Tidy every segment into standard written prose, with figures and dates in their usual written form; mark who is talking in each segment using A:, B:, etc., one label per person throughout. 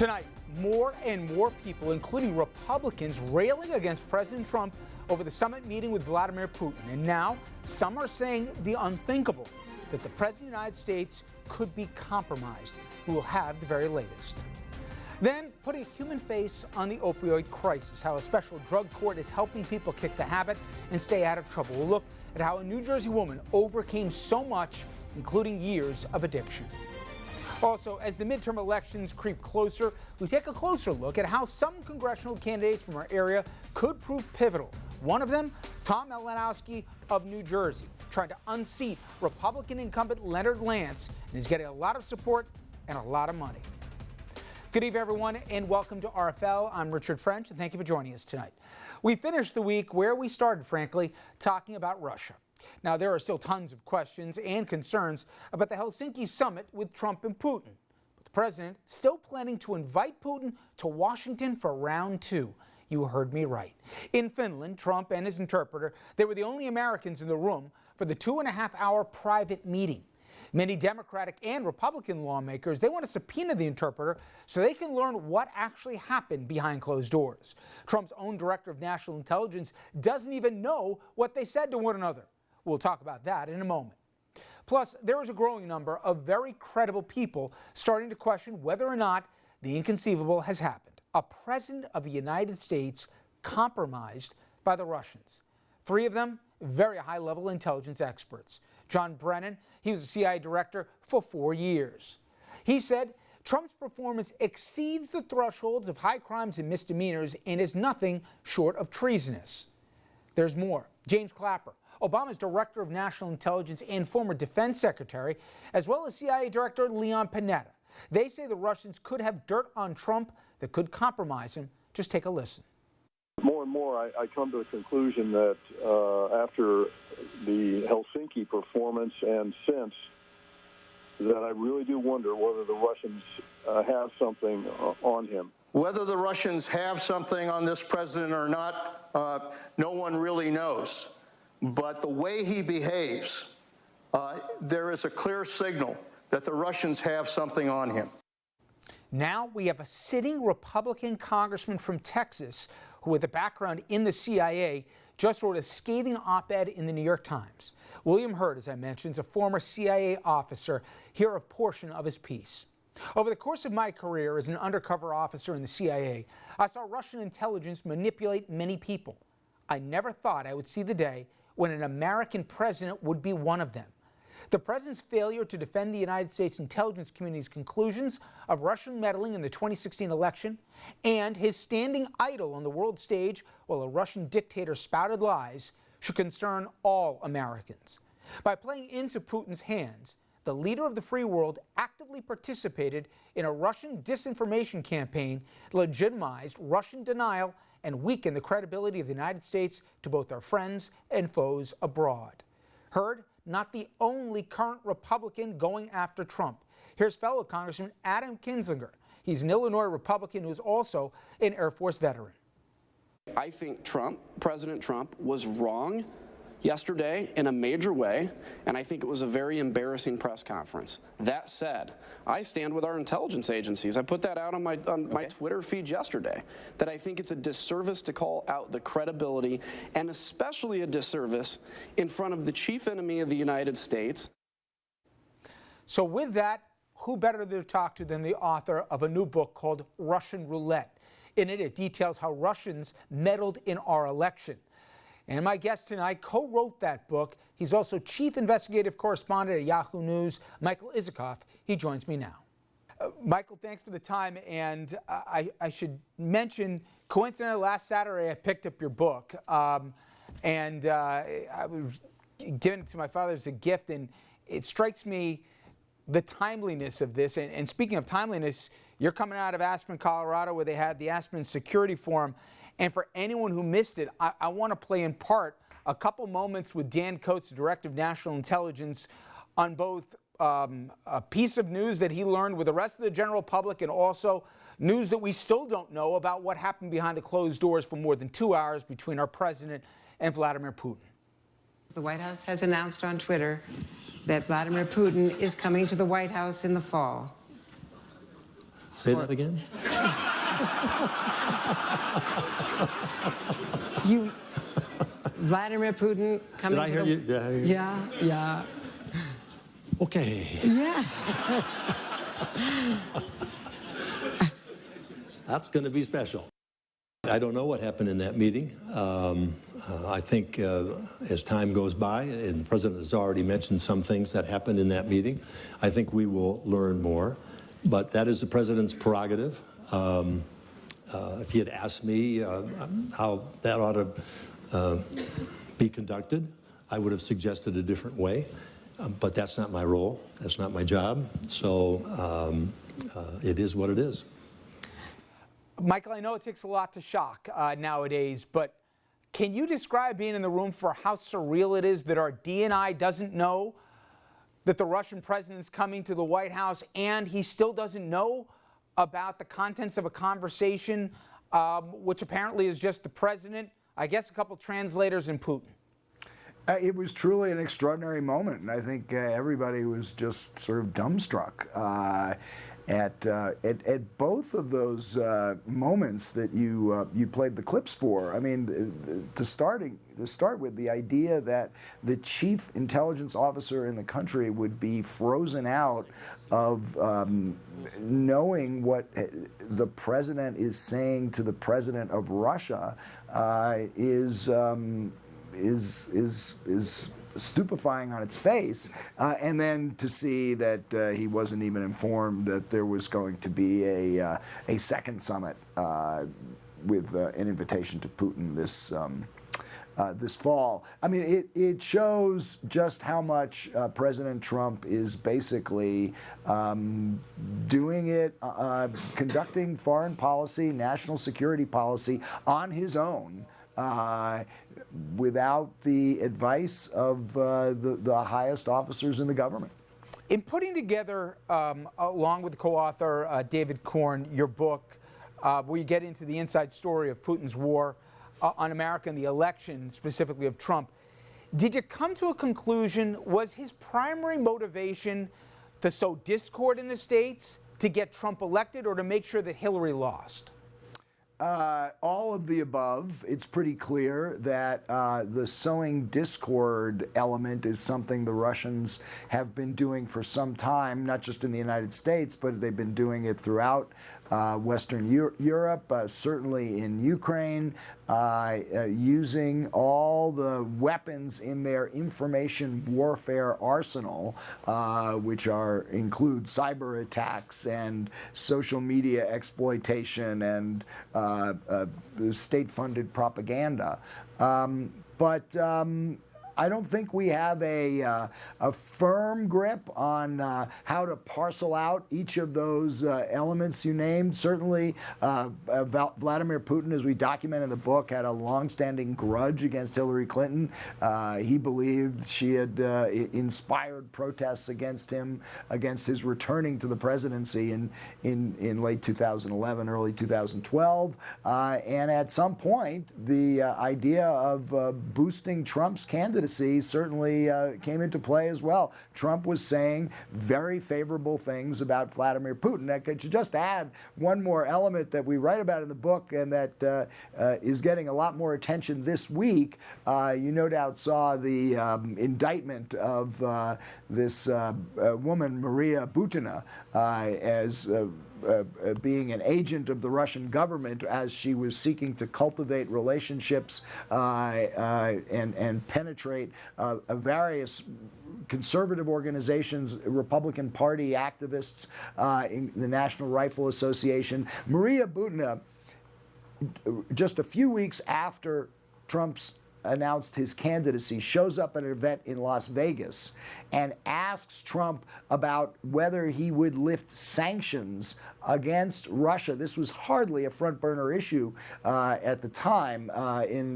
A: Tonight, more and more people, including Republicans, railing against President Trump over the summit meeting with Vladimir Putin. And now, some are saying the unthinkable, that the President of the United States could be compromised. We will have the very latest. Then, putting a human face on the opioid crisis, how a special drug court is helping people kick the habit and stay out of trouble. We'll look at how a New Jersey woman overcame so much, including years of addiction. Also, as the midterm elections creep closer, we take a closer look at how some congressional candidates from our area could prove pivotal. One of them, Tom Malinowski of New Jersey, trying to unseat Republican incumbent Leonard Lance, and he's getting a lot of support and a lot of money. Good evening, everyone, and welcome to RFL. I'm Richard French, and thank you for joining us tonight. We finished the week where we started, frankly, talking about Russia. Now, there are still tons of questions and concerns about the Helsinki summit with Trump and Putin. But the president still planning to invite Putin to Washington for round two. You heard me right. In Finland, Trump and his interpreter, they were the only Americans in the room for the 2.5-hour private meeting. Many Democratic and Republican lawmakers, they want to subpoena the interpreter so they can learn what actually happened behind closed doors. Trump's own director of national intelligence doesn't even know what they said to one another. We'll talk about that in a moment. Plus, there is a growing number of very credible people starting to question whether or not the inconceivable has happened. A president of the United States compromised by the Russians. Three of them, very high-level intelligence experts. John Brennan, he was a CIA director for 4 years. He said Trump's performance exceeds the thresholds of high crimes and misdemeanors and is nothing short of treasonous. There's more. James Clapper, Obama's director of national intelligence and former defense secretary, as well as CIA director Leon Panetta. They say the Russians could have dirt on Trump that could compromise him. Just take a listen.
B: More and more, I come to the conclusion that after the Helsinki performance and since, that I really do wonder whether the Russians have something on him.
C: Whether the Russians have something on this president or not, no one really knows. But the way he behaves, there is a clear signal that the Russians have something on him.
A: Now we have a sitting Republican congressman from Texas who, with a background in the CIA, just wrote a scathing op-ed in the New York Times. William Hurt, as I mentioned, is a former CIA officer. Here a portion of his piece. Over the course of my career as an undercover officer in the CIA, I saw Russian intelligence manipulate many people. I never thought I would see the day when an American president would be one of them. The president's failure to defend the United States intelligence community's conclusions of Russian meddling in the 2016 election and his standing idle on the world stage while a Russian dictator spouted lies should concern all Americans. By playing into Putin's hands, the leader of the free world actively participated in a Russian disinformation campaign, legitimized Russian denial, and weakened the credibility of the United States to both our friends and foes abroad. Heard, not the only current Republican going after Trump. Here's fellow Congressman Adam Kinzinger. He's an Illinois Republican who is also an Air Force veteran.
D: I think President Trump was wrong yesterday in a major way, and I think it was a very embarrassing press conference. That said, I stand with our intelligence agencies. I put that out on my Twitter feed yesterday, that I think it's a disservice to call out the credibility, and especially a disservice in front of the chief enemy of the United States.
A: So with that, who better to talk to than the author of a new book called Russian Roulette? In it, it details how Russians meddled in our election. And my guest tonight co-wrote that book. He's also chief investigative correspondent at Yahoo News, Michael Isikoff. He joins me now. Michael, thanks for the time. And I should mention, coincidentally, last Saturday I picked up your book. I was given it to my father as a gift. And it strikes me the timeliness of this. And speaking of timeliness, you're coming out of Aspen, Colorado, where they had the Aspen Security Forum. And for anyone who missed it, I want to play in part a couple moments with Dan Coates, the Director of National Intelligence, on both a piece of news that he learned with the rest of the general public and also news that we still don't know about what happened behind the closed doors for more than 2 hours between our president and Vladimir Putin.
E: The White House has announced on Twitter that Vladimir Putin is coming to the White House in the fall.
F: Say that again?
E: Vladimir Putin coming
F: Did I hear you? Did I hear you?
E: Yeah.
F: Okay.
E: Yeah.
F: That's going to be special. I don't know what happened in that meeting. I think as time goes by, and the President has already mentioned some things that happened in that meeting, I think we will learn more. But that is the President's prerogative. If he had asked me how that ought to be conducted, I would have suggested a different way. But that's not my role. That's not my job. So it is what it is.
A: Michael, I know it takes a lot to shock nowadays, but can you describe being in the room for how surreal it is that our DNI doesn't know that the Russian president's coming to the White House and he still doesn't know about the contents of a conversation, which apparently is just the president, I guess a couple translators, and Putin?
G: It was truly an extraordinary moment, and I think everybody was just sort of dumbstruck at both of those moments that you played the clips for. I mean, to start with, the idea that the chief intelligence officer in the country would be frozen out of knowing what the president is saying to the president of Russia is stupefying on its face, and then to see that he wasn't even informed that there was going to be a second summit with an invitation to Putin this fall. I mean, it shows just how much President Trump is basically doing it, conducting foreign policy, national security policy on his own. Without the advice of the highest officers in the government.
A: In putting together, along with co-author David Korn, your book, where you get into the inside story of Putin's war on America and the election, specifically of Trump, did you come to a conclusion? Was his primary motivation to sow discord in the states, to get Trump elected, or to make sure that Hillary lost?
G: All of the above. It's pretty clear that the sowing discord element is something the Russians have been doing for some time, not just in the United States, but they've been doing it throughout Western Europe, certainly in Ukraine, using all the weapons in their information warfare arsenal, which include cyber attacks and social media exploitation and state-funded propaganda. But I don't think we have a firm grip on how to parcel out each of those elements you named. Certainly, Vladimir Putin, as we document in the book, had a longstanding grudge against Hillary Clinton. He believed she had inspired protests against him, against his returning to the presidency in late 2011, early 2012. And at some point, the idea of boosting Trump's candidacy certainly came into play as well. Trump was saying very favorable things about Vladimir Putin. I could just add one more element that we write about in the book and that is getting a lot more attention this week. You no doubt saw the indictment of this woman, Maria Butina, as being an agent of the Russian government as she was seeking to cultivate relationships and penetrate various conservative organizations, Republican Party activists, in the National Rifle Association. Maria Butina, just a few weeks after Trump's announced his candidacy, shows up at an event in Las Vegas and asks Trump about whether he would lift sanctions against Russia. This was hardly a front burner issue at the time,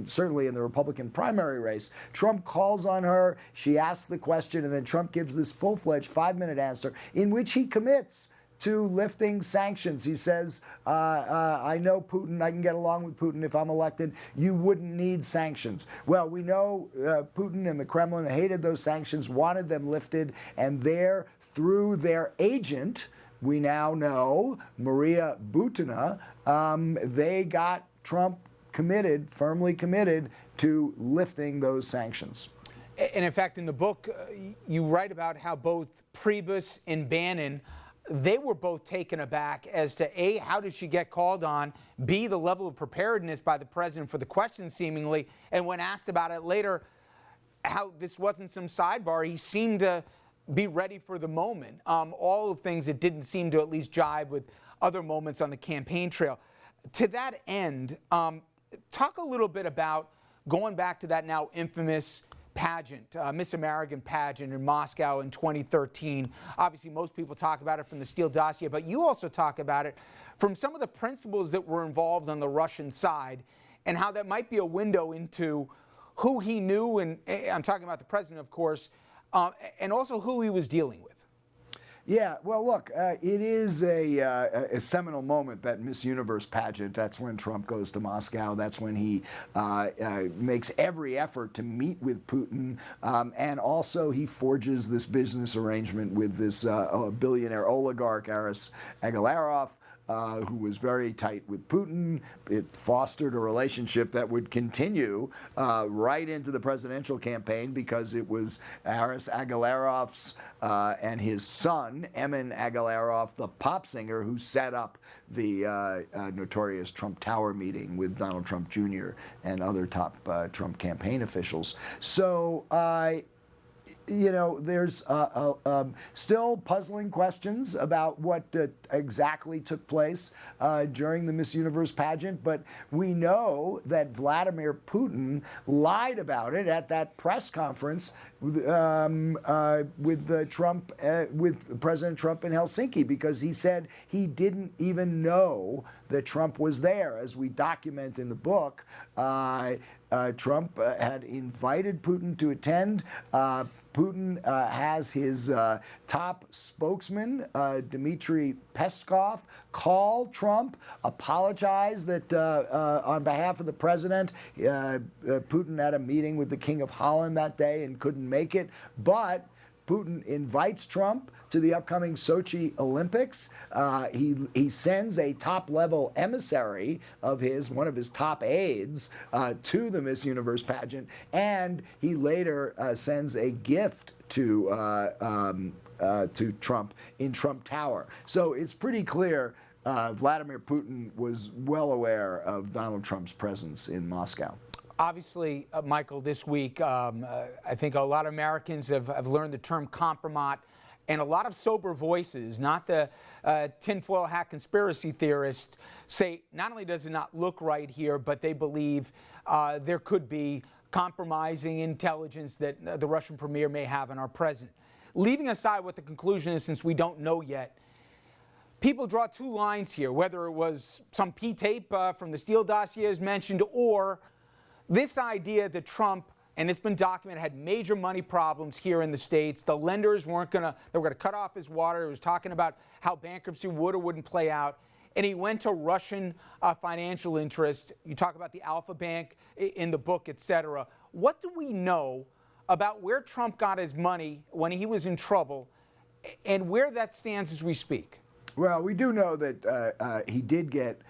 G: certainly in the Republican primary race. Trump calls on her, she asks the question, and then Trump gives this full-fledged 5-minute answer in which he commits to lifting sanctions. He says, I know Putin, I can get along with Putin if I'm elected, you wouldn't need sanctions. Well, we know Putin and the Kremlin hated those sanctions, wanted them lifted, and through their agent, we now know Maria Butina, they got Trump firmly committed to lifting those sanctions.
A: And in fact, in the book, you write about how both Priebus and Bannon, they were both taken aback as to A, how did she get called on, B, the level of preparedness by the president for the question seemingly, and when asked about it later, how this wasn't some sidebar, he seemed to be ready for the moment. All of things that didn't seem to at least jibe with other moments on the campaign trail. To that end, talk a little bit about going back to that now infamous pageant, Miss American pageant in Moscow in 2013. Obviously, most people talk about it from the Steele dossier, but you also talk about it from some of the principles that were involved on the Russian side and how that might be a window into who he knew, and I'm talking about the president, of course, and also who he was dealing with.
G: Yeah, well, look, it is a seminal moment, that Miss Universe pageant. That's when Trump goes to Moscow. That's when he makes every effort to meet with Putin. And also he forges this business arrangement with this billionaire oligarch, Aris Agalarov, who was very tight with Putin. It fostered a relationship that would continue right into the presidential campaign, because it was Aris Agalarov's and his son, Emin Agalarov, the pop singer, who set up the notorious Trump Tower meeting with Donald Trump Jr. and other top Trump campaign officials. So there's still puzzling questions about what exactly took place during the Miss Universe pageant, but we know that Vladimir Putin lied about it at that press conference with President Trump in Helsinki, because he said he didn't even know that Trump was there. As we document in the book, Trump had invited Putin to attend. Putin has his top spokesman, Dmitry Peskov, call Trump, apologize that on behalf of the president, Putin had a meeting with the King of Holland that day and couldn't make it. But Putin invites Trump to the upcoming Sochi Olympics. He sends a top-level emissary of one of his top aides, to the Miss Universe pageant, and he later sends a gift to Trump in Trump Tower. So it's pretty clear Vladimir Putin was well aware of Donald Trump's presence in Moscow.
A: Obviously, Michael, this week, I think a lot of Americans have learned the term compromat, and a lot of sober voices, not the tinfoil hat conspiracy theorists, say not only does it not look right here, but they believe there could be compromising intelligence that the Russian premier may have on our president. Leaving aside what the conclusion is, since we don't know yet, people draw two lines here, whether it was some P-tape from the Steele dossier as mentioned, or this idea that Trump, and it's been documented, had major money problems here in the States. The lenders they were going to cut off his water. He was talking about how bankruptcy would or wouldn't play out. And he went to Russian financial interests. You talk about the Alpha Bank in the book, et cetera. What do we know about where Trump got his money when he was in trouble and where that stands as we speak?
G: Well, we do know that he did get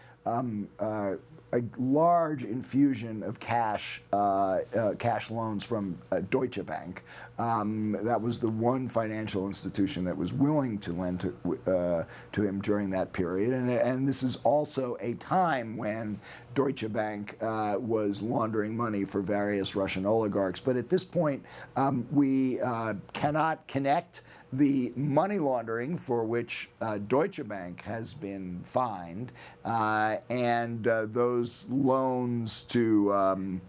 G: a large infusion of cash loans from Deutsche Bank. That was the one financial institution that was willing to lend to him during that period. And this is also a time when Deutsche Bank was laundering money for various Russian oligarchs. But at this point, we cannot connect the money laundering for which Deutsche Bank has been fined and those loans to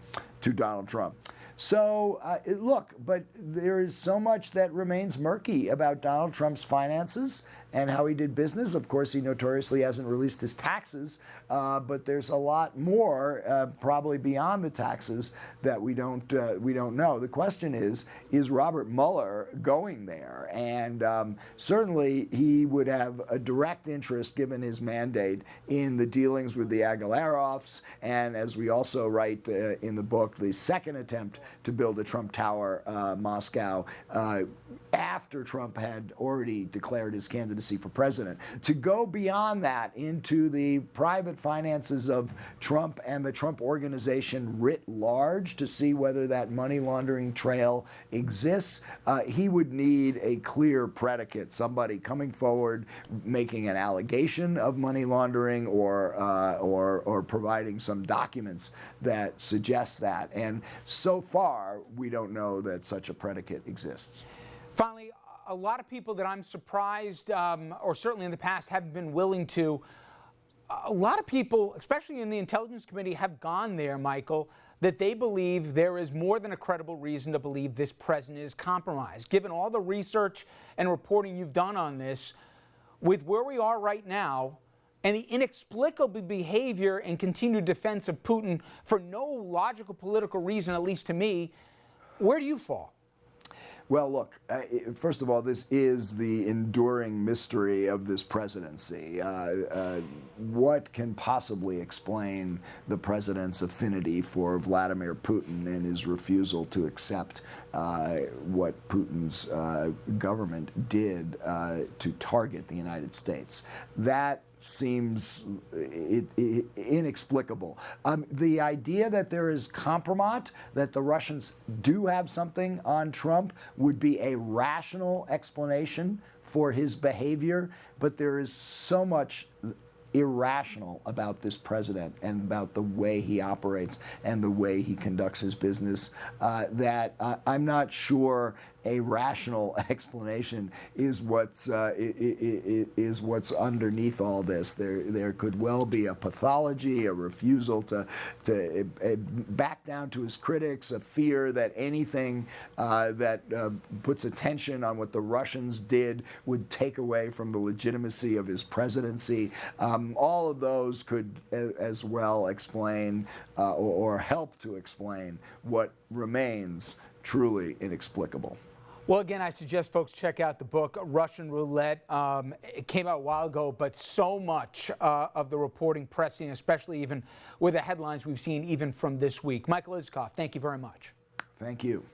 G: Donald Trump. So, look, but there is so much that remains murky about Donald Trump's finances and how he did business. Of course, he notoriously hasn't released his taxes, but there's a lot more, probably beyond the taxes, that we don't know. The question is Robert Mueller going there? And certainly he would have a direct interest, given his mandate, in the dealings with the Agalarovs, and as we also write in the book, the second attempt to build a Trump Tower, Moscow, after Trump had already declared his candidacy candidacy for president. To go beyond that into the private finances of Trump and the Trump organization writ large to see whether that money laundering trail exists, he would need a clear predicate, somebody coming forward making an allegation of money laundering or providing some documents that suggest that. And so far, we don't know that such a predicate exists.
A: Finally, a lot of people that I'm surprised, or certainly in the past, haven't been willing to. A lot of people, especially in the Intelligence Committee, have gone there, Michael, that they believe there is more than a credible reason to believe this president is compromised. Given all the research and reporting you've done on this, with where we are right now, and the inexplicable behavior and continued defense of Putin for no logical political reason, at least to me, where do you fall?
G: Well, look, first of all, this is the enduring mystery of this presidency. What can possibly explain the president's affinity for Vladimir Putin and his refusal to accept what Putin's government did to target the United States? That seems inexplicable. The idea that there is compromise, that the Russians do have something on Trump, would be a rational explanation for his behavior, but there is so much irrational about this president and about the way he operates and the way he conducts his business that I'm not sure a rational explanation is what's underneath all this. There could well be a pathology, a refusal to back down to his critics, a fear that anything that puts attention on what the Russians did would take away from the legitimacy of his presidency. All of those could as well explain or help to explain what remains truly inexplicable.
A: Well, again, I suggest folks check out the book, Russian Roulette. It came out a while ago, but so much of the reporting pressing, especially even with the headlines we've seen even from this week. Michael Isikoff, thank you very much.
G: Thank you.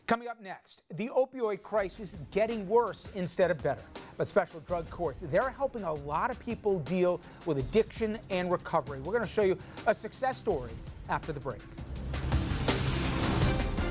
A: Coming up next, the opioid crisis getting worse instead of better. But special drug courts, they're helping a lot of people deal with addiction and recovery. We're going to show you a success story after the break.